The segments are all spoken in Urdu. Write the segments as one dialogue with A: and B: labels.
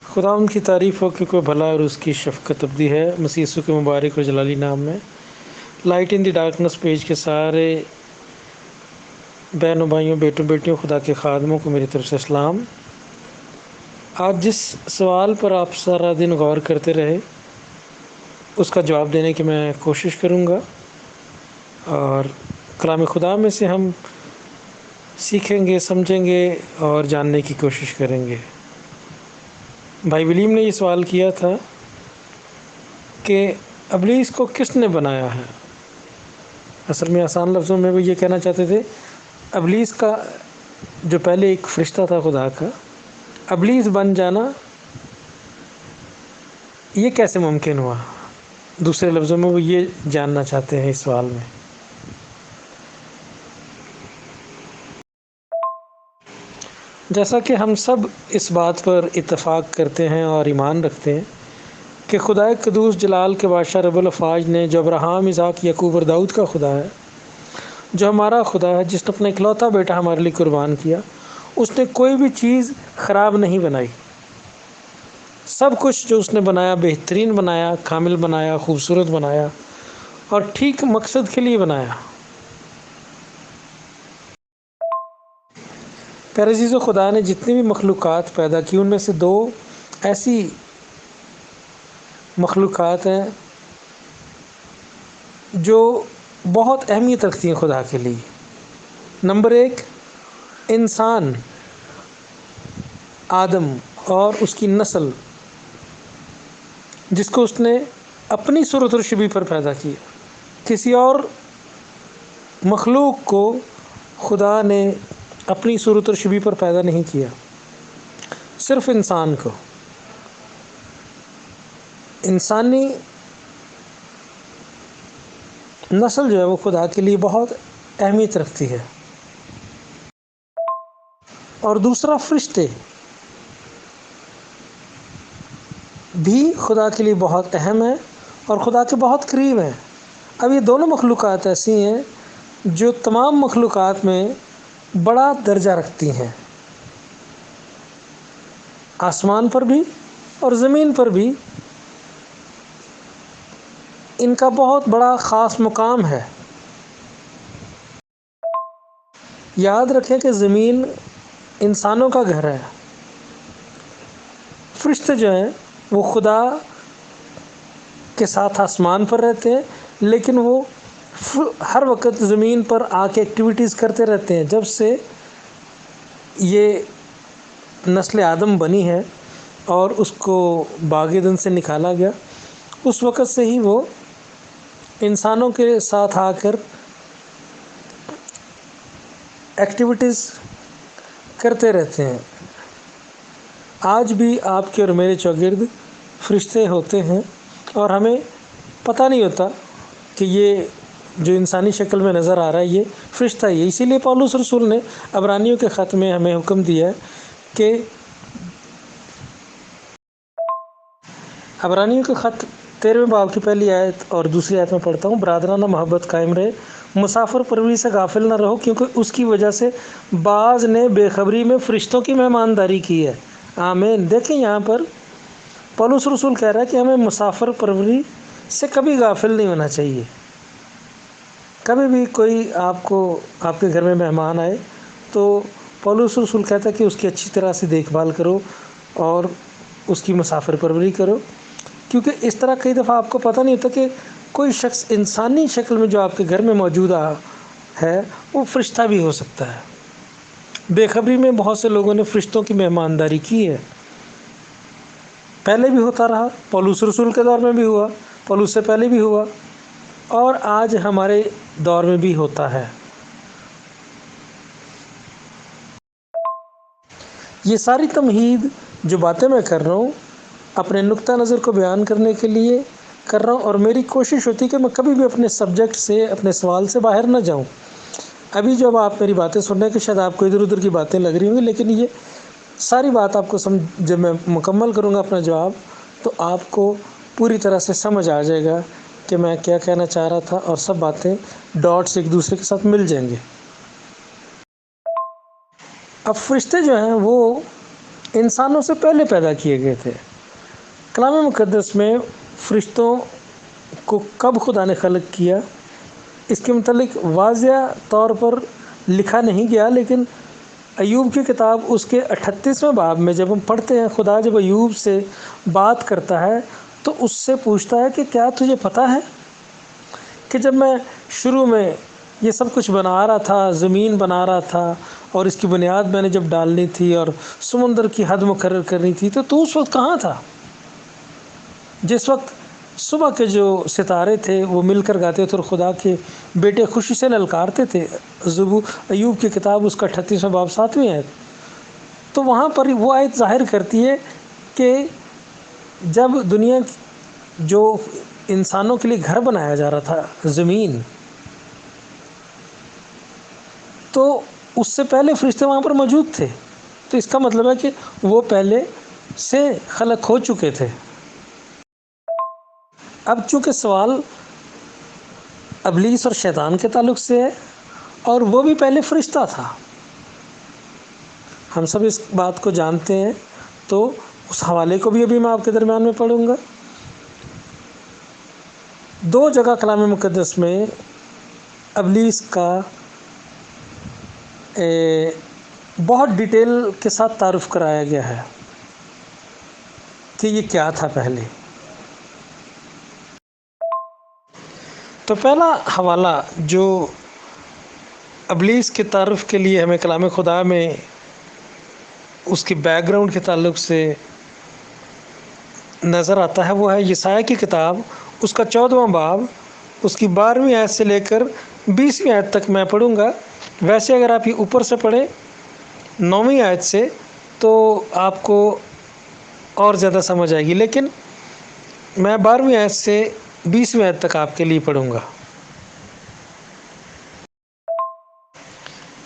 A: خدا ان کی تعریف ہو کہ کوئی بھلا اور اس کی شفقت ابدی ہے۔ مسیح یسوع کے مبارک اور جلالی نام میں لائٹ ان دی ڈارکنس پیج کے سارے بہنوں بھائیوں بیٹوں بیٹیوں خدا کے خادموں کو میری طرف سے اسلام۔ آج جس سوال پر آپ سارا دن غور کرتے رہے اس کا جواب دینے کی میں کوشش کروں گا، اور کلام خدا میں سے ہم سیکھیں گے، سمجھیں گے اور جاننے کی کوشش کریں گے۔ بھائی ولیم نے یہ سوال کیا تھا کہ ابلیس کو کس نے بنایا ہے؟ اصل میں آسان لفظوں میں وہ یہ کہنا چاہتے تھے، ابلیس کا جو پہلے ایک فرشتہ تھا خدا کا، ابلیس بن جانا یہ کیسے ممکن ہوا؟ دوسرے لفظوں میں وہ یہ جاننا چاہتے ہیں اس سوال میں۔ جیسا کہ ہم سب اس بات پر اتفاق کرتے ہیں اور ایمان رکھتے ہیں کہ خدا قدوس جلال کے بادشاہ رب الافواج نے جو ابراہیم، اسحاق، یعقوب اور داؤد کا خدا ہے، جو ہمارا خدا ہے، جس نے اپنا اکلوتا بیٹا ہمارے لیے قربان کیا، اس نے کوئی بھی چیز خراب نہیں بنائی۔ سب کچھ جو اس نے بنایا بہترین بنایا، کامل بنایا، خوبصورت بنایا اور ٹھیک مقصد کے لیے بنایا۔ پیارے عزیزو، خدا نے جتنی بھی مخلوقات پیدا کی ان میں سے دو ایسی مخلوقات ہیں جو بہت اہمیت رکھتی ہیں خدا کے لیے۔ نمبر ایک، انسان آدم اور اس کی نسل، جس کو اس نے اپنی صورت اور شبیہ پر پیدا کیا۔ کسی اور مخلوق کو خدا نے اپنی صورت اور شبیہ پر پیدا نہیں کیا، صرف انسان کو۔ انسانی نسل جو ہے وہ خدا کے لیے بہت اہمیت رکھتی ہے۔ اور دوسرا، فرشتے بھی خدا کے لیے بہت اہم ہیں اور خدا کے بہت قریب ہیں۔ اب یہ دونوں مخلوقات ایسی ہیں جو تمام مخلوقات میں بڑا درجہ رکھتی ہیں، آسمان پر بھی اور زمین پر بھی ان کا بہت بڑا خاص مقام ہے۔ یاد رکھیں کہ زمین انسانوں کا گھر ہے، فرشتے جو ہیں وہ خدا کے ساتھ آسمان پر رہتے ہیں، لیکن وہ ہر وقت زمین پر آ کے ایکٹیویٹیز کرتے رہتے ہیں۔ جب سے یہ نسل آدم بنی ہے اور اس کو باغ عدن سے نکالا گیا، اس وقت سے ہی وہ انسانوں کے ساتھ آ کر ایکٹیویٹیز کرتے رہتے ہیں۔ آج بھی آپ کے اور میرے چوگرد فرشتے ہوتے ہیں اور ہمیں پتہ نہیں ہوتا کہ یہ جو انسانی شکل میں نظر آ رہا ہے یہ فرشتہ ہی ہے۔ اسی لیے پولس رسول نے عبرانیوں کے خط میں ہمیں حکم دیا ہے کہ عبرانیوں کے خط 13 باب کی پہلی آیت اور دوسری آیت میں پڑھتا ہوں، برادرانہ محبت قائم رہے، مسافر پروری سے غافل نہ رہو، کیونکہ اس کی وجہ سے بعض نے بے خبری میں فرشتوں کی مہمانداری کی ہے۔ آمین۔ دیکھیں یہاں پر پولس رسول کہہ رہا ہے کہ ہمیں مسافر پروری سے کبھی غافل نہیں ہونا چاہیے۔ کبھی بھی کوئی آپ کے گھر میں مہمان آئے تو پولس رسول کہتا ہے کہ اس کی اچھی طرح سے دیکھ بھال کرو اور اس کی مسافر پروری کرو، کیونکہ اس طرح کئی دفعہ آپ کو پتہ نہیں ہوتا کہ کوئی شخص انسانی شکل میں جو آپ کے گھر میں موجود ہے وہ فرشتہ بھی ہو سکتا ہے۔ بے خبری میں بہت سے لوگوں نے فرشتوں کی مہمانداری کی ہے، پہلے بھی ہوتا رہا، پولس رسول کے دور میں بھی ہوا، پولس سے پہلے بھی ہوا اور آج ہمارے دور میں بھی ہوتا ہے۔ یہ ساری تمہید جو باتیں میں کر رہا ہوں اپنے نقطہ نظر کو بیان کرنے کے لیے کر رہا ہوں، اور میری کوشش ہوتی ہے کہ میں کبھی بھی اپنے سبجیکٹ سے، اپنے سوال سے باہر نہ جاؤں۔ ابھی جب آپ میری باتیں سن رہے ہیں کہ شاید آپ کو ادھر ادھر کی باتیں لگ رہی ہوں گی، لیکن یہ ساری بات آپ کو جب میں مکمل کروں گا اپنا جواب تو آپ کو پوری طرح سے سمجھ آ جائے گا کہ میں کیا کہنا چاہ رہا تھا، اور سب باتیں ڈاٹس ایک دوسرے کے ساتھ مل جائیں گے۔ اب فرشتے جو ہیں وہ انسانوں سے پہلے پیدا کیے گئے تھے۔ کلام مقدس میں فرشتوں کو کب خدا نے خلق کیا اس کے متعلق واضح طور پر لکھا نہیں گیا، لیکن ایوب کی کتاب اس کے 38ویں باب میں جب ہم پڑھتے ہیں، خدا جب ایوب سے بات کرتا ہے تو اس سے پوچھتا ہے کہ کیا تجھے پتہ ہے کہ جب میں شروع میں یہ سب کچھ بنا رہا تھا، زمین بنا رہا تھا اور اس کی بنیاد میں نے جب ڈالنی تھی اور سمندر کی حد مقرر کرنی تھی تو اس وقت کہاں تھا؟ جس وقت صبح کے جو ستارے تھے وہ مل کر گاتے تھے اور خدا کے بیٹے خوشی سے للکارتے تھے۔ ایوب کی کتاب اس کا 38واں باب 7ویں آیت، تو وہاں پر وہ آیت ظاہر کرتی ہے کہ جب دنیا جو انسانوں کے لیے گھر بنایا جا رہا تھا، زمین، تو اس سے پہلے فرشتے وہاں پر موجود تھے، تو اس کا مطلب ہے کہ وہ پہلے سے خلق ہو چکے تھے۔ اب چونکہ سوال ابلیس اور شیطان کے تعلق سے ہے اور وہ بھی پہلے فرشتہ تھا، ہم سب اس بات کو جانتے ہیں، تو اس حوالے کو بھی ابھی میں آپ کے درمیان میں پڑھوں گا۔ 2 جگہ کلام مقدس میں ابلیس کا بہت ڈیٹیل کے ساتھ تعارف کرایا گیا ہے کہ یہ کیا تھا پہلے۔ تو پہلا حوالہ جو ابلیس کے تعارف کے لیے ہمیں کلام خدا میں اس کی بیک گراؤنڈ کے تعلق سے نظر آتا ہے، وہ ہے یسایہ کی کتاب، اس کا 14واں باب، اس کی 12ویں آیت سے لے کر 20ویں آیت تک میں پڑھوں گا۔ ویسے اگر آپ یہ اوپر سے پڑھیں 9ویں آیت سے تو آپ کو اور زیادہ سمجھ آئے گی، لیکن میں 12ویں آیت سے 20ویں آیت تک آپ کے لیے پڑھوں گا۔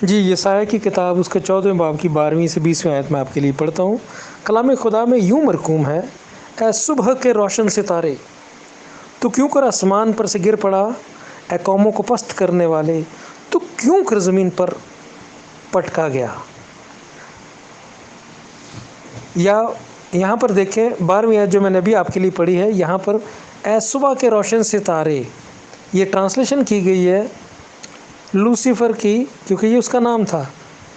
A: جی، یسایہ کی کتاب اس کے 14ویں باب کی 12ویں سے 20ویں آیت میں آپ کے لیے پڑھتا ہوں۔ کلام خدا میں یوں مرقوم ہے: اے صبح کے روشن ستارے، تو کیوں کر آسمان پر سے گر پڑا؟ اے قوموں کو پست کرنے والے، تو کیوں کر زمین پر پٹکا گیا؟ یا یہاں پر دیکھیں 12ویں آیت جو میں نے ابھی آپ کے لیے پڑھی ہے، یہاں پر اے صبح کے روشن ستارے، یہ ٹرانسلیشن کی گئی ہے لوسیفر کی، کیونکہ یہ اس کا نام تھا۔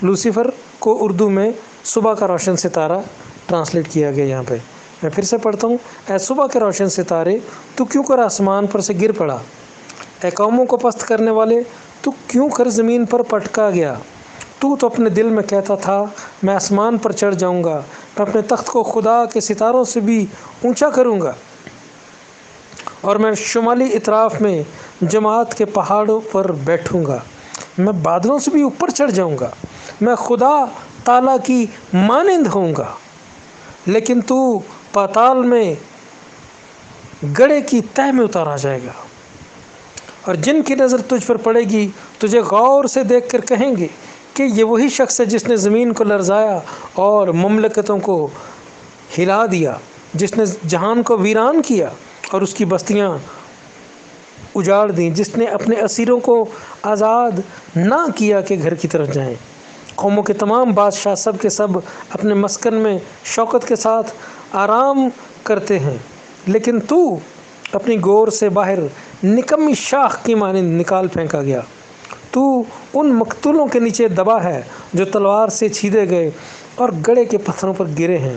A: لوسیفر کو اردو میں صبح کا روشن ستارہ ٹرانسلیٹ کیا گیا یہاں پہ۔ میں پھر سے پڑھتا ہوں: اے صبح کے روشن ستارے، تو کیوں کر آسمان پر سے گر پڑا؟ اے قوموں کو پست کرنے والے، تو کیوں کر زمین پر پٹکا گیا؟ تو اپنے دل میں کہتا تھا، میں آسمان پر چڑھ جاؤں گا، میں اپنے تخت کو خدا کے ستاروں سے بھی اونچا کروں گا، اور میں شمالی اطراف میں جماعت کے پہاڑوں پر بیٹھوں گا، میں بادلوں سے بھی اوپر چڑھ جاؤں گا، میں خدا تعالیٰ کی مانند ہوں گا، لیکن تو پاتال میں گڑھے کی تہ میں اتارا جائے گا، اور جن کی نظر تجھ پر پڑے گی تجھے غور سے دیکھ کر کہیں گے کہ یہ وہی شخص ہے جس نے زمین کو لرزایا اور مملکتوں کو ہلا دیا، جس نے جہان کو ویران کیا اور اس کی بستیاں اجاڑ دیں، جس نے اپنے اسیروں کو آزاد نہ کیا کہ گھر کی طرف جائیں۔ قوموں کے تمام بادشاہ سب کے سب اپنے مسکن میں شوکت کے ساتھ آرام کرتے ہیں، لیکن تو اپنی گور سے باہر نکمی شاخ کی مانند نکال پھینکا گیا۔ تو ان مقتولوں کے نیچے دبا ہے جو تلوار سے چھیدے گئے اور گڑھے کے پتھروں پر گرے ہیں،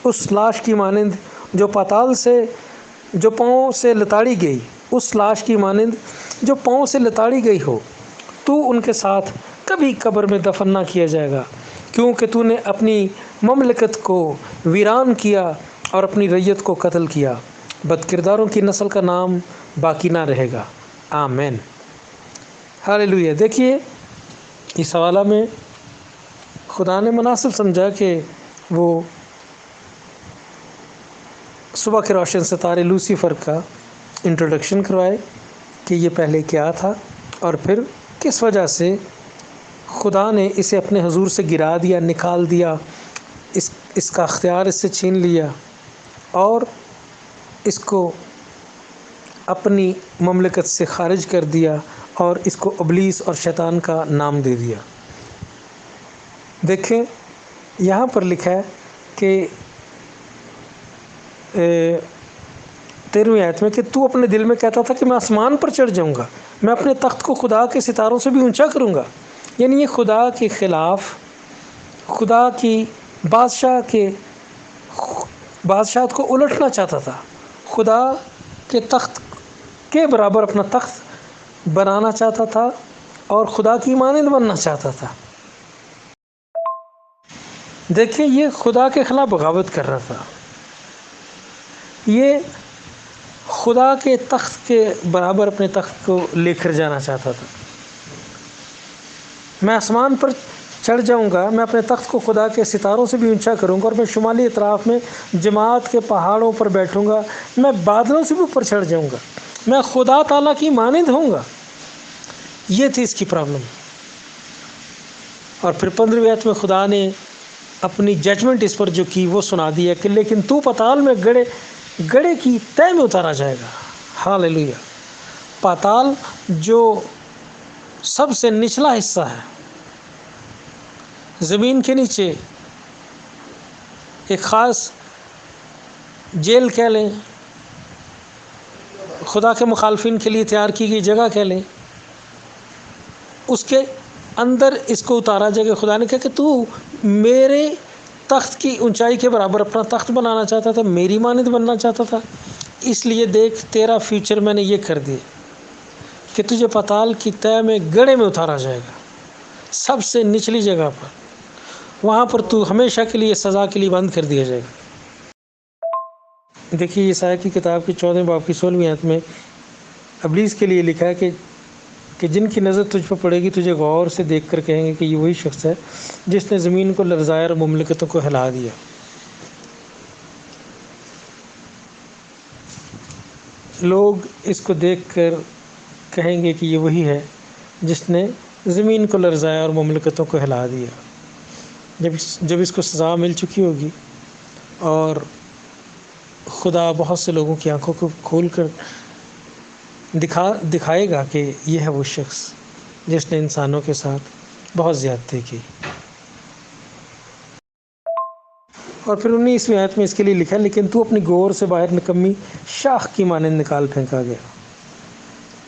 A: اس لاش کی مانند جو پاتال سے جو پاؤں سے لتاڑی گئی، اس لاش کی مانند جو پاؤں سے لتاڑی گئی ہو۔ تو ان کے ساتھ کبھی قبر میں دفن نہ کیا جائے گا، کیونکہ تو نے اپنی مملکت کو ویران کیا اور اپنی ریت کو قتل کیا۔ بدکرداروں کی نسل کا نام باقی نہ رہے گا۔ آمین۔ ہاللویہ۔ دیکھیے اس حوالہ میں خدا نے مناسب سمجھا کہ وہ صبح کے روشن ستارے لوسیفر کا انٹروڈکشن کروائے کہ یہ پہلے کیا تھا اور پھر کس وجہ سے خدا نے اسے اپنے حضور سے گرا دیا، نکال دیا، اس کا اختیار اس سے چھین لیا اور اس کو اپنی مملکت سے خارج کر دیا اور اس کو ابلیس اور شیطان کا نام دے دیا۔ دیکھیں یہاں پر لکھا ہے کہ 13ویں آیت میں کہ تو اپنے دل میں کہتا تھا کہ میں آسمان پر چڑھ جاؤں گا، میں اپنے تخت کو خدا کے ستاروں سے بھی اونچا کروں گا. یعنی یہ خدا کے خلاف، خدا کی بادشاہت کو الٹنا چاہتا تھا، خدا کے تخت کے برابر اپنا تخت بنانا چاہتا تھا اور خدا کی مانند بننا چاہتا تھا. دیکھیں یہ خدا کے خلاف بغاوت کر رہا تھا، یہ خدا کے تخت کے برابر اپنے تخت کو لے کر جانا چاہتا تھا. میں آسمان پر چڑھ جاؤں گا، میں اپنے تخت کو خدا کے ستاروں سے بھی اونچا کروں گا، اور میں شمالی اطراف میں جماعت کے پہاڑوں پر بیٹھوں گا، میں بادلوں سے بھی اوپر چڑھ جاؤں گا، میں خدا تعالیٰ کی مانند ہوں گا. یہ تھی اس کی پرابلم. اور پھر 15ویں آیت میں خدا نے اپنی ججمنٹ اس پر جو کی وہ سنا دی ہے کہ لیکن تو پاتال میں گڑے کی تہ میں اتارا جائے گا. ہاللیلویہ. پاتال جو سب سے نچلا حصہ ہے، زمین کے نیچے ایک خاص جیل کہہ لیں، خدا کے مخالفین کے لیے تیار کی گئی جگہ کہہ لیں، اس کے اندر اس کو اتارا جائے گا. خدا نے کہا کہ تو میرے تخت کی اونچائی کے برابر اپنا تخت بنانا چاہتا تھا، میری مانند بننا چاہتا تھا، اس لیے دیکھ تیرا فیوچر میں نے یہ کر دیا کہ تجھے پاتال کی تہ میں گڑھے میں اتارا جائے گا، سب سے نچلی جگہ پر. وہاں پر تو ہمیشہ کے لیے سزا کے لیے بند کر دیا جائے گا. دیکھیے یسایا کی کتاب کے 14 باب کی 16ویں آیت میں ابلیس کے لیے لکھا ہے کہ جن کی نظر تجھ پر پڑے گی تجھے غور سے دیکھ کر کہیں گے کہ یہ وہی شخص ہے جس نے زمین کو لرزایا اور مملکتوں کو ہلا دیا. لوگ اس کو دیکھ کر کہیں گے کہ یہ وہی ہے جس نے زمین کو لرزایا اور مملکتوں کو ہلا دیا. جب اس کو سزا مل چکی ہوگی اور خدا بہت سے لوگوں کی آنکھوں کو کھول کر دکھائے گا کہ یہ ہے وہ شخص جس نے انسانوں کے ساتھ بہت زیادتی کی. اور پھر 19ویں آیت میں اس کے لیے لکھا ہے لیکن تو اپنی گور سے باہر نکمی شاخ کی مانند نکال پھینکا گیا.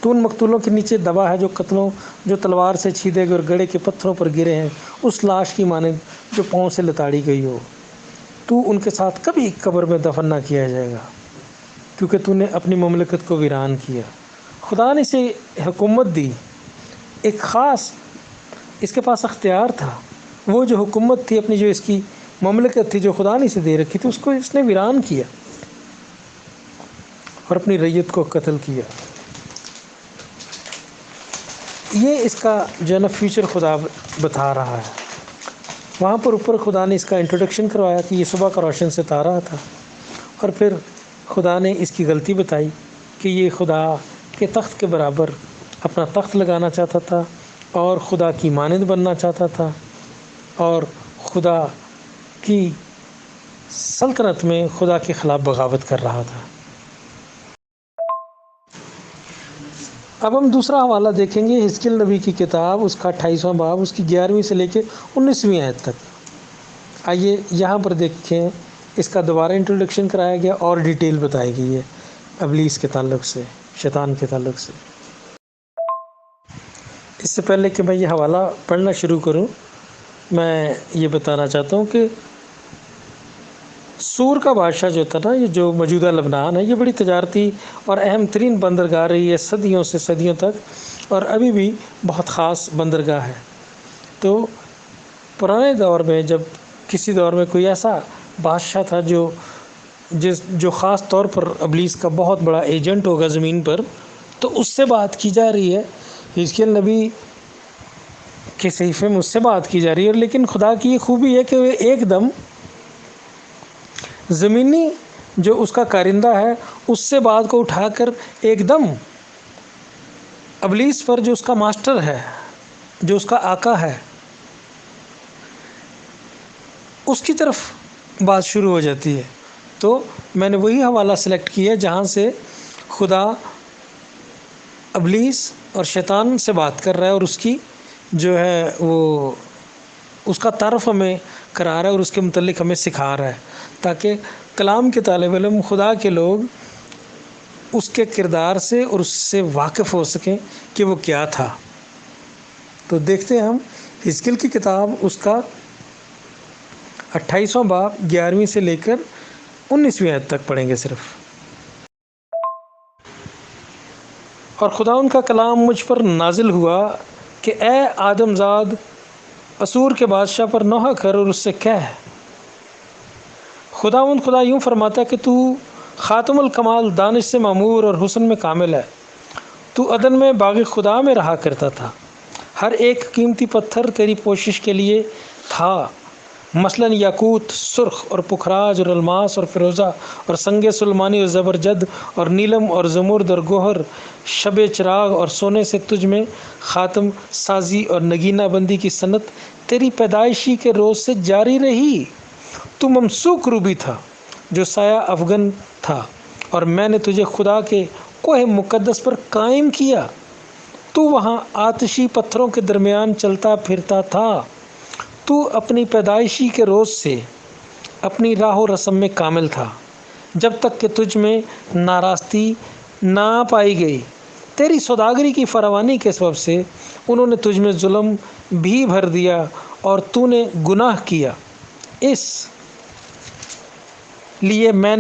A: تو ان مقتولوں کے نیچے دبا ہے جو تلوار سے چھیدے گئے اور گڑھے کے پتھروں پر گرے ہیں، اس لاش کی مانند جو پاؤں سے لتاڑی گئی ہو. تو ان کے ساتھ کبھی قبر میں دفن نہ کیا جائے گا کیونکہ تو نے اپنی مملکت کو ویران کیا. خدا نے اسے حکومت دی، ایک خاص اس کے پاس اختیار تھا. وہ جو حکومت تھی اپنی، جو اس کی مملکت تھی جو خدا نے اسے دے رکھی تھی، اس کو اس نے ویران کیا اور اپنی ریت کو قتل کیا. یہ اس کا جو ہے نا فیوچر خدا بتا رہا ہے. وہاں پر اوپر خدا نے اس کا انٹروڈکشن کروایا کہ یہ صبح کا روشن ستارہ تھا، اور پھر خدا نے اس کی غلطی بتائی کہ یہ خدا کے تخت کے برابر اپنا تخت لگانا چاہتا تھا اور خدا کی مانند بننا چاہتا تھا اور خدا کی سلطنت میں خدا کے خلاف بغاوت کر رہا تھا. اب ہم دوسرا حوالہ دیکھیں گے، حزقیل نبی کی کتاب، اس کا 28واں باب، اس کی 11ویں سے لے کے 19ویں آیت تک. آئیے یہاں پر دیکھیں، اس کا دوبارہ انٹروڈکشن کرایا گیا اور ڈیٹیل بتائی گئی ہے ابلیس کے تعلق سے، شیطان کے تعلق سے. اس سے پہلے کہ میں یہ حوالہ پڑھنا شروع کروں، میں یہ بتانا چاہتا ہوں کہ سور کا بادشاہ جو تھا نا، یہ جو موجودہ لبنان ہے، یہ بڑی تجارتی اور اہم ترین بندرگاہ رہی ہے صدیوں سے صدیوں تک، اور ابھی بھی بہت خاص بندرگاہ ہے. تو پرانے دور میں جب کسی دور میں کوئی ایسا بادشاہ تھا جو خاص طور پر ابلیس کا بہت بڑا ایجنٹ ہوگا زمین پر، تو اس سے بات کی جا رہی ہے. حزقیل نبی کے صحیفے میں اس سے بات کی جا رہی ہے. لیکن خدا کی یہ خوبی ہے کہ وہ ایک دم زمینی جو اس کا کارندہ ہے اس سے بات کو اٹھا کر ایک دم ابلیس پر، جو اس کا ماسٹر ہے، جو اس کا آقا ہے، اس کی طرف بات شروع ہو جاتی ہے. تو میں نے وہی حوالہ سلیکٹ کیا جہاں سے خدا ابلیس اور شیطان سے بات کر رہا ہے، اور اس کی جو ہے وہ اس کا تعارف ہمیں کرا رہا ہے اور اس کے متعلق ہمیں سکھا رہا ہے، تاکہ کلام کے طالب علم، خدا کے لوگ اس کے کردار سے اور اس سے واقف ہو سکیں کہ وہ کیا تھا۔ تو دیکھتے ہیں ہم حزقیل کی کتاب، اس کا 28واں باب 11ویں سے لے کر 19ویں آیت تک پڑھیں گے صرف۔ اور خدا ان کا کلام مجھ پر نازل ہوا کہ اے آدم زاد، اسور کے بادشاہ پر نوحہ کر اور اس سے کہہ، خدا یوں فرماتا ہے کہ تو خاتم الکمال، دانش سے معمور اور حسن میں کامل ہے۔ تو عدن میں باغ خدا میں رہا کرتا تھا، ہر ایک قیمتی پتھر تیری پوشش کے لیے تھا، مثلاً یاقوت، سرخ اور پکھراج اور الماس اور فیروزہ اور سنگ سلمانی اور زبرجد اور نیلم اور زمرد اور گوہر، شب چراغ اور سونے سے تجھ میں خاتم سازی اور نگینہ بندی کی صنعت تیری پیدائشی کے روز سے جاری رہی۔ تو ممسوک روبی تھا جو سایہ افغن تھا، اور میں نے تجھے خدا کے کوہ مقدس پر قائم کیا۔ تو وہاں آتشی پتھروں کے درمیان چلتا پھرتا تھا۔ تو اپنی پیدائشی کے روز سے اپنی راہ و رسم میں کامل تھا، جب تک کہ تجھ میں ناراستی نہ پائی گئی۔ تیری سوداگری کی فراوانی کے سبب سے انہوں نے تجھ میں ظلم بھی بھر دیا اور تو نے گناہ کیا۔ اس لیے میں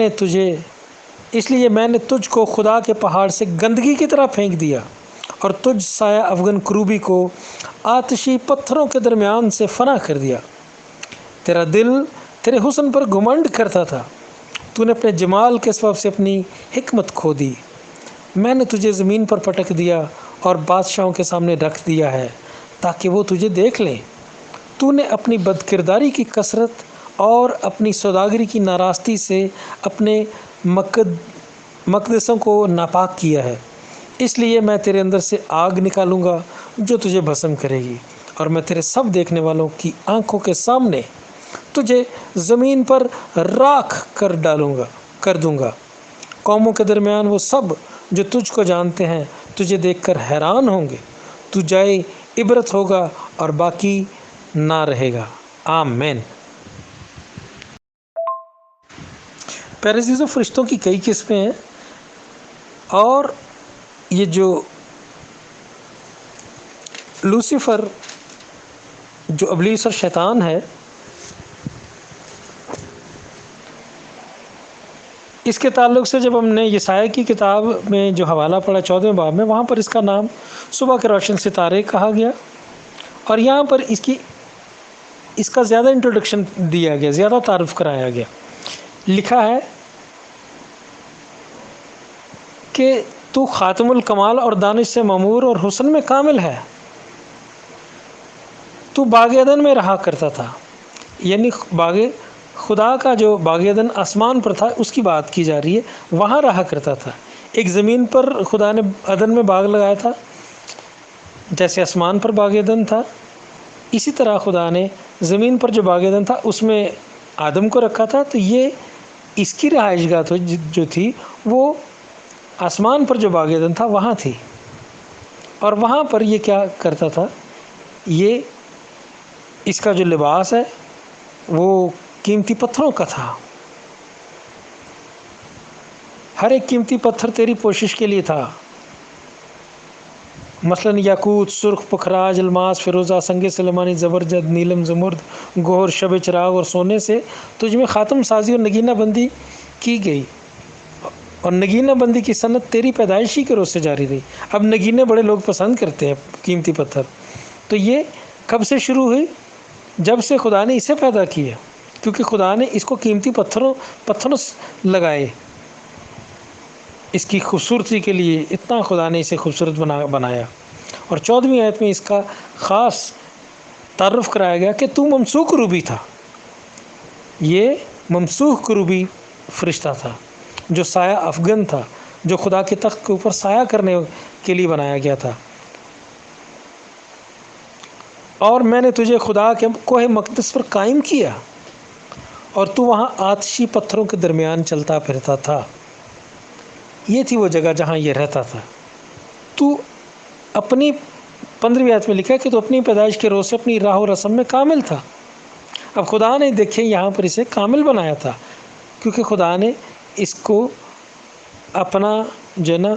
A: نے تجھ کو خدا کے پہاڑ سے گندگی کی طرح پھینک دیا اور تجھ سایہ افغن کروبی کو آتشی پتھروں کے درمیان سے فنا کر دیا۔ تیرا دل تیرے حسن پر گھمنڈ کرتا تھا، تو نے اپنے جمال کے سبب سے اپنی حکمت کھو دی۔ میں نے تجھے زمین پر پٹک دیا اور بادشاہوں کے سامنے رکھ دیا ہے تاکہ وہ تجھے دیکھ لیں۔ تو نے اپنی بدکرداری کی کثرت اور اپنی سوداگری کی ناراستی سے اپنے مقدسوں کو ناپاک کیا ہے۔ اس لیے میں تیرے اندر سے آگ نکالوں گا جو تجھے بھسم کرے گی، اور میں تیرے سب دیکھنے والوں کی آنکھوں کے سامنے تجھے زمین پر راکھ کر دوں گا۔ قوموں کے درمیان وہ سب جو تجھ کو جانتے ہیں تجھے دیکھ کر حیران ہوں گے۔ تو جائے عبرت ہوگا اور باقی نہ رہے گا۔ آمین۔ پیارے عزیزو، فرشتوں کی کئی قسمیں ہیں، اور یہ جو لوسیفر، جو ابلیس اور شیطان ہے، اس کے تعلق سے جب ہم نے یسایا کی کتاب میں جو حوالہ پڑھا 14ویں باب میں، وہاں پر اس کا نام صبح کے روشن ستارے کہا گیا، اور یہاں پر اس کا زیادہ انٹروڈکشن دیا گیا، زیادہ تعارف کرایا گیا۔ لکھا ہے کہ تو خاتم الکمال اور دانش سے معمور اور حسن میں کامل ہے۔ تو باغ عدن میں رہا کرتا تھا، یعنی باغ خدا کا جو باغ عدن آسمان پر تھا اس کی بات کی جا رہی ہے، وہاں رہا کرتا تھا۔ ایک زمین پر خدا نے عدن میں باغ لگایا تھا، جیسے آسمان پر باغ عدن تھا، اسی طرح خدا نے زمین پر جو باغ عدن تھا اس میں آدم کو رکھا تھا۔ تو یہ اس کی رہائش گاہ جو تھی وہ آسمان پر جو باغ عدن تھا وہاں تھی، اور وہاں پر یہ کیا کرتا تھا، یہ اس کا جو لباس ہے وہ قیمتی پتھروں کا تھا۔ ہر ایک قیمتی پتھر تیری پوشش کے لیے تھا، مثلاً یاقوت، سرخ، پکھراج، الماس، فیروزہ، سنگ سلیمانی، زبرجد، نیلم، زمرد، گوہر، شب چراغ اور سونے سے تجھ میں خاتم سازی اور نگینہ بندی کی گئی، اور نگینہ بندی کی صنعت تیری پیدائشی کے روز سے جاری رہی۔ اب نگینے بڑے لوگ پسند کرتے ہیں، قیمتی پتھر، تو یہ کب سے شروع ہوئی؟ جب سے خدا نے اسے پیدا کیا، کیونکہ خدا نے اس کو قیمتی پتھروں لگائے، اس کی خوبصورتی کے لیے اتنا خدا نے اسے خوبصورت بنایا۔ اور 14ویں آیت میں اس کا خاص تعارف کرایا گیا کہ تو ممسوک روبی تھا۔ یہ ممسوک روبی فرشتہ تھا جو سایہ افغن تھا، جو خدا کے تخت کے اوپر سایہ کرنے کے لیے بنایا گیا تھا۔ اور میں نے تجھے خدا کے کوہ مقدس پر قائم کیا، اور تو وہاں آتشی پتھروں کے درمیان چلتا پھرتا تھا۔ یہ تھی وہ جگہ جہاں یہ رہتا تھا۔ تو اپنی 15ویں آیت میں لکھا ہے کہ تو اپنی پیدائش کے روز سے اپنی راہ و رسم میں کامل تھا، اب خدا نے دیکھیں یہاں پر اسے کامل بنایا تھا، کیونکہ خدا نے اس کو اپنا جو ہے نا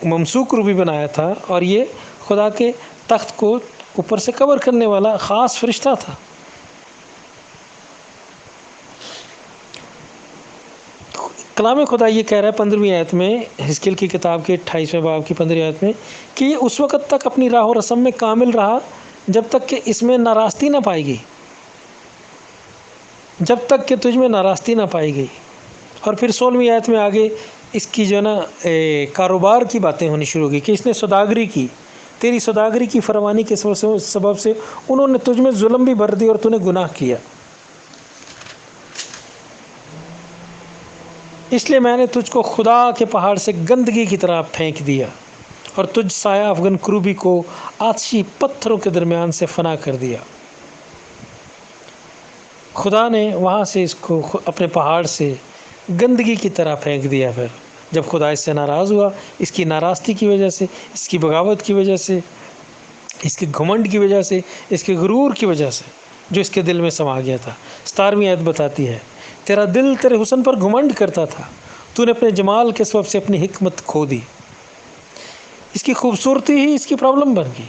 A: ممسوک روبی بنایا تھا، اور یہ خدا کے تخت کو اوپر سے کور کرنے والا خاص فرشتہ تھا۔ کلام خدا یہ کہہ رہا ہے 15ویں آیت میں، حزقیل کی کتاب کے 28ویں باب کی 15ویں آیت میں، کہ یہ اس وقت تک اپنی راہ و رسم میں کامل رہا جب تک کہ اس میں ناراستی نہ پائی گئی، جب تک کہ تجھ میں ناراستی نہ پائی گئی۔ اور پھر 16ویں آیت میں آگے اس کی جو ہے نا کاروبار کی باتیں ہونی شروع ہو گئی کہ اس نے سوداگری کی، تیری سوداگری کی فروانی کے سبب سے انہوں نے تجھ میں ظلم بھی بھر دی اور تو نے گناہ کیا، اس لیے میں نے تجھ کو خدا کے پہاڑ سے گندگی کی طرح پھینک دیا اور تجھ سایہ افغن کروبی کو آتشی پتھروں کے درمیان سے فنا کر دیا۔ خدا نے وہاں سے اس کو اپنے پہاڑ سے گندگی کی طرح پھینک دیا۔ پھر جب خدا اس سے ناراض ہوا، اس کی ناراستی کی وجہ سے، اس کی بغاوت کی وجہ سے، اس کے گھمنڈ کی وجہ سے، اس کے غرور کی وجہ سے جو اس کے دل میں سما گیا تھا۔ 17ویں آیت بتاتی ہے، تیرا دل تیرے حسن پر گھمنڈ کرتا تھا، تو نے اپنے جمال کے سبب سے اپنی حکمت کھو دی۔ اس کی خوبصورتی ہی اس کی پرابلم بن گئی،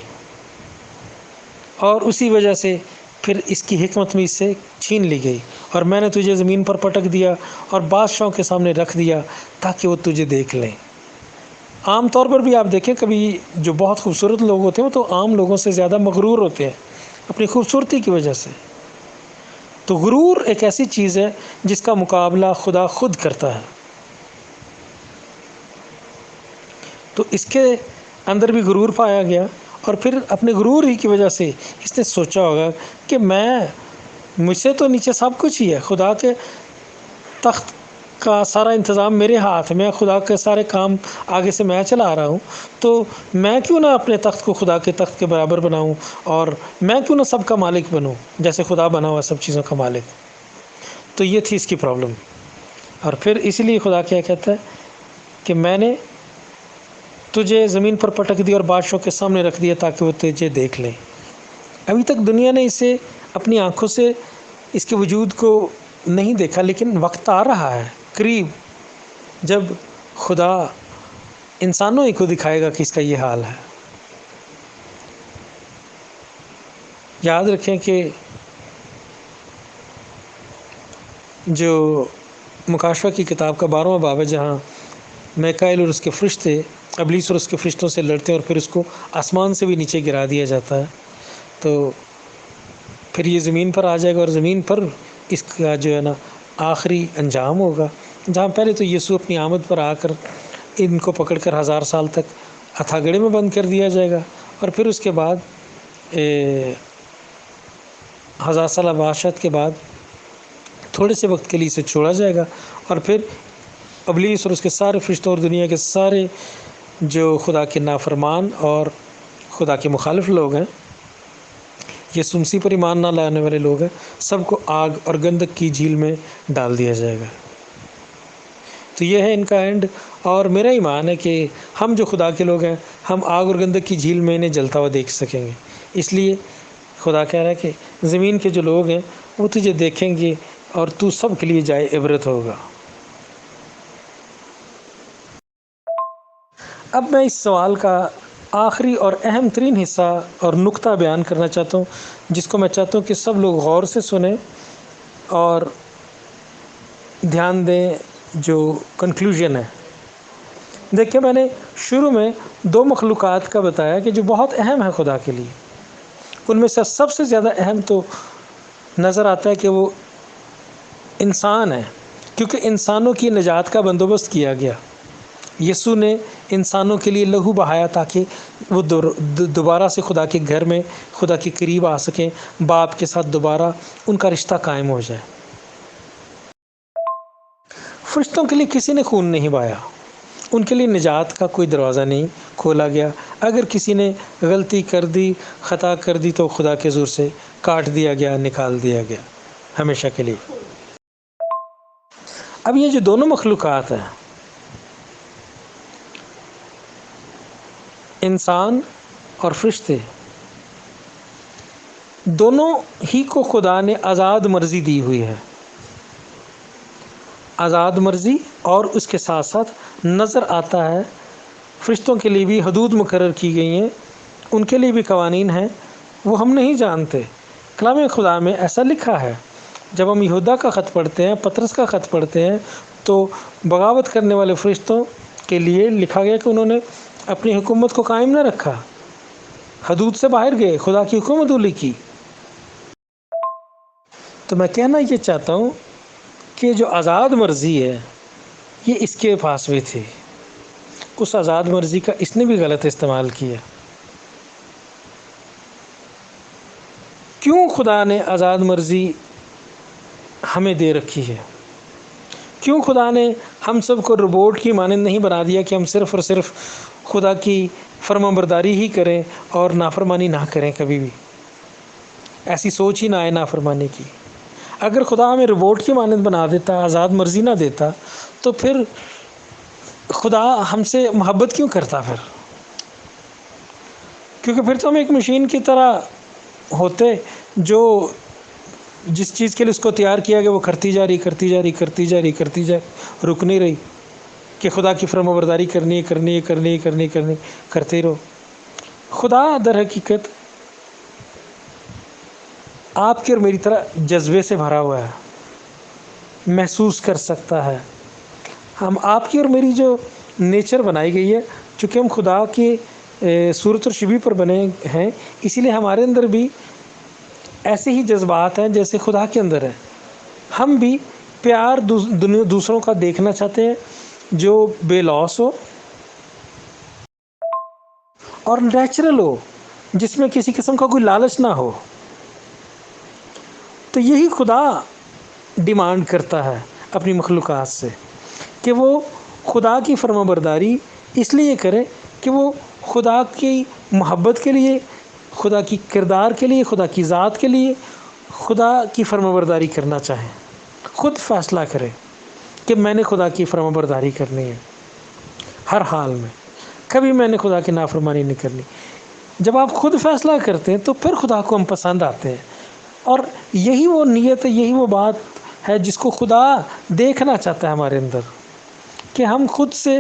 A: اور اسی وجہ سے پھر اس کی حکمت بھی اس سے چھین لی گئی، اور میں نے تجھے زمین پر پٹک دیا اور بادشاہوں کے سامنے رکھ دیا تاکہ وہ تجھے دیکھ لیں۔ عام طور پر بھی آپ دیکھیں، کبھی جو بہت خوبصورت لوگ ہوتے ہیں وہ تو عام لوگوں سے زیادہ مغرور ہوتے ہیں اپنی خوبصورتی کی وجہ سے۔ تو غرور ایک ایسی چیز ہے جس کا مقابلہ خدا خود کرتا ہے۔ تو اس کے اندر بھی غرور پایا گیا، اور پھر اپنے غرور ہی کی وجہ سے اس نے سوچا ہوگا کہ مجھ سے تو نیچے سب کچھ ہی ہے، خدا کے تخت کا سارا انتظام میرے ہاتھ میں، خدا کے سارے کام آگے سے میں چلا رہا ہوں، تو میں کیوں نہ اپنے تخت کو خدا کے تخت کے برابر بناؤں، اور میں کیوں نہ سب کا مالک بنوں جیسے خدا بنا ہوا سب چیزوں کا مالک۔ تو یہ تھی اس کی پرابلم۔ اور پھر اسی لیے خدا کیا کہتا ہے کہ میں نے تجھے زمین پر پٹک دیا اور بادشاہوں کے سامنے رکھ دیا تاکہ وہ تجھے دیکھ لیں۔ ابھی تک دنیا نے اسے اپنی آنکھوں سے اس کے وجود کو نہیں دیکھا، لیکن وقت آ رہا ہے قریب جب خدا انسانوں ہی کو دکھائے گا کہ اس کا یہ حال ہے۔ یاد رکھیں کہ جو مکاشفہ کی کتاب کا 12واں باب ہے، جہاں میکائیل اور اس کے فرشتے ابلیس اور اس کے فرشتوں سے لڑتے ہیں اور پھر اس کو آسمان سے بھی نیچے گرا دیا جاتا ہے، تو پھر یہ زمین پر آ جائے گا، اور زمین پر اس کا جو ہے نا آخری انجام ہوگا، جہاں پہلے تو یسوع اپنی آمد پر آ کر ان کو پکڑ کر 1000 سال تک ہتھاگڑے میں بند کر دیا جائے گا، اور پھر اس کے بعد 1000 سالہ بادشاہت کے بعد تھوڑے سے وقت کے لیے اسے چھوڑا جائے گا، اور پھر ابلیس اور اس کے سارے فرشتوں اور دنیا کے سارے جو خدا کے نافرمان اور خدا کے مخالف لوگ ہیں، یہ سمسی پر ایمان نہ لانے والے لوگ ہیں، سب کو آگ اور گندک کی جھیل میں ڈال دیا جائے گا۔ تو یہ ہے ان کا اینڈ، اور میرا ایمان ہے کہ ہم جو خدا کے لوگ ہیں، ہم آگ اور گندک کی جھیل میں انہیں جلتا ہوا دیکھ سکیں گے۔ اس لیے خدا کہہ رہا ہے کہ زمین کے جو لوگ ہیں وہ تجھے دیکھیں گے، اور تو سب کے لیے جائے عبرت ہوگا۔ اب میں اس سوال کا آخری اور اہم ترین حصہ اور نقطہ بیان کرنا چاہتا ہوں، جس کو میں چاہتا ہوں کہ سب لوگ غور سے سنیں اور دھیان دیں۔ جو کنکلوژن ہے، دیکھیں میں نے شروع میں 2 مخلوقات کا بتایا کہ جو بہت اہم ہے خدا کے لیے، ان میں سے سب سے زیادہ اہم تو نظر آتا ہے کہ وہ انسان ہے، کیونکہ انسانوں کی نجات کا بندوبست کیا گیا۔ یسوع نے انسانوں کے لیے لہو بہایا تاکہ وہ دوبارہ سے خدا کے گھر میں خدا کے قریب آ سکیں، باپ کے ساتھ دوبارہ ان کا رشتہ قائم ہو جائے۔ فرشتوں کے لیے کسی نے خون نہیں بہایا، ان کے لیے نجات کا کوئی دروازہ نہیں کھولا گیا۔ اگر کسی نے غلطی کر دی، خطا کر دی، تو خدا کے زور سے کاٹ دیا گیا، نکال دیا گیا ہمیشہ کے لیے۔ اب یہ جو دونوں مخلوقات ہیں، انسان اور فرشتے، دونوں ہی کو خدا نے آزاد مرضی دی ہوئی ہے، آزاد مرضی، اور اس کے ساتھ ساتھ نظر آتا ہے فرشتوں کے لیے بھی حدود مقرر کی گئی ہیں، ان کے لیے بھی قوانین ہیں، وہ ہم نہیں جانتے۔ کلام خدا میں ایسا لکھا ہے۔ جب ہم یہودا کا خط پڑھتے ہیں، پطرس کا خط پڑھتے ہیں، تو بغاوت کرنے والے فرشتوں کے لیے لکھا گیا کہ انہوں نے اپنی حکومت کو قائم نہ رکھا، حدود سے باہر گئے، خدا کی حکومت اولی کی۔ تو میں کہنا یہ چاہتا ہوں کہ جو آزاد مرضی ہے یہ اس کے پاس بھی تھی، اس آزاد مرضی کا اس نے بھی غلط استعمال کیا۔ کیوں خدا نے آزاد مرضی ہمیں دے رکھی ہے؟ کیوں خدا نے ہم سب کو روبوٹ کی مانند نہیں بنا دیا کہ ہم صرف اور صرف خدا کی فرمانبرداری ہی کریں اور نافرمانی نہ کریں؟ کبھی بھی ایسی سوچ ہی نہ آئے نافرمانی کی۔ اگر خدا ہمیں روبوٹ کی مانند بنا دیتا، آزاد مرضی نہ دیتا، تو پھر خدا ہم سے محبت کیوں کرتا پھر؟ کیونکہ پھر تو ہم ایک مشین کی طرح ہوتے جو جس چیز کے لیے اس کو تیار کیا گیا وہ کرتی جا رہی، رک نہیں رہی کہ خدا کی فرمانبرداری کرنی ہے، کرتے ہی رہو۔ خدا در حقیقت آپ کی اور میری طرح جذبے سے بھرا ہوا ہے، محسوس کر سکتا ہے۔ ہم آپ کی اور میری جو نیچر بنائی گئی ہے، چونکہ ہم خدا کی صورت اور شبیہ پر بنے ہیں، اسی لیے ہمارے اندر بھی ایسے ہی جذبات ہیں جیسے خدا کے اندر ہے۔ ہم بھی پیار دوسروں کا دیکھنا چاہتے ہیں جو بے لوث ہو اور نیچرل ہو، جس میں کسی قسم کا کوئی لالچ نہ ہو۔ تو یہی خدا ڈیمانڈ کرتا ہے اپنی مخلوقات سے کہ وہ خدا کی فرمانبرداری اس لیے کرے کہ وہ خدا کی محبت کے لیے، خدا کی کردار کے لیے، خدا کی ذات کے لیے خدا کی فرمانبرداری کرنا چاہیں، خود فیصلہ کرے کہ میں نے خدا کی فرمانبرداری کرنی ہے ہر حال میں، کبھی میں نے خدا کی نافرمانی نہیں کرنی۔ جب آپ خود فیصلہ کرتے ہیں تو پھر خدا کو ہم پسند آتے ہیں، اور یہی وہ نیت ہے، یہی وہ بات ہے جس کو خدا دیکھنا چاہتا ہے ہمارے اندر، کہ ہم خود سے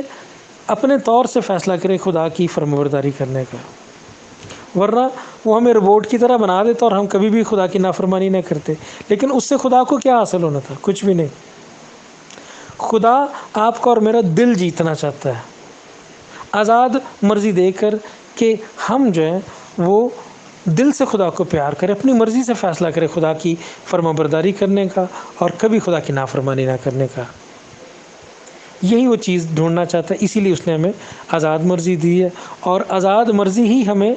A: اپنے طور سے فیصلہ کریں خدا کی فرمانبرداری کرنے کا۔ ورنہ وہ ہمیں روبوٹ کی طرح بنا دیتا اور ہم کبھی بھی خدا کی نافرمانی نہ کرتے، لیکن اس سے خدا کو کیا حاصل ہونا تھا؟ کچھ بھی نہیں۔ خدا آپ کا اور میرا دل جیتنا چاہتا ہے، آزاد مرضی دے کر کہ ہم جو ہیں وہ دل سے خدا کو پیار کریں، اپنی مرضی سے فیصلہ کریں خدا کی فرمانبرداری کرنے کا اور کبھی خدا کی نافرمانی نہ کرنے کا۔ یہی وہ چیز ڈھونڈنا چاہتا ہے، اسی لیے اس نے ہمیں آزاد مرضی دی ہے، اور آزاد مرضی ہی ہمیں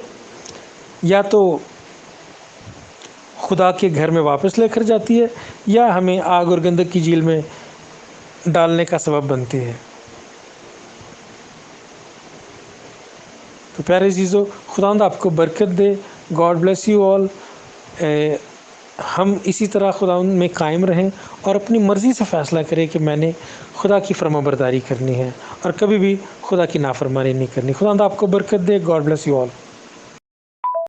A: یا تو خدا کے گھر میں واپس لے کر جاتی ہے یا ہمیں آگ اور گندک کی جھیل میں ڈالنے کا سبب بنتی ہے۔ تو پیارے عزیزو، خداوند آپ کو برکت دے۔ God bless you all. ہم اسی طرح خداوند میں قائم رہیں اور اپنی مرضی سے فیصلہ کریں کہ میں نے خدا کی فرمانبرداری کرنی ہے اور کبھی بھی خدا کی نافرمانی نہیں کرنی۔ خداوند آپ کو برکت دے۔ God bless you all.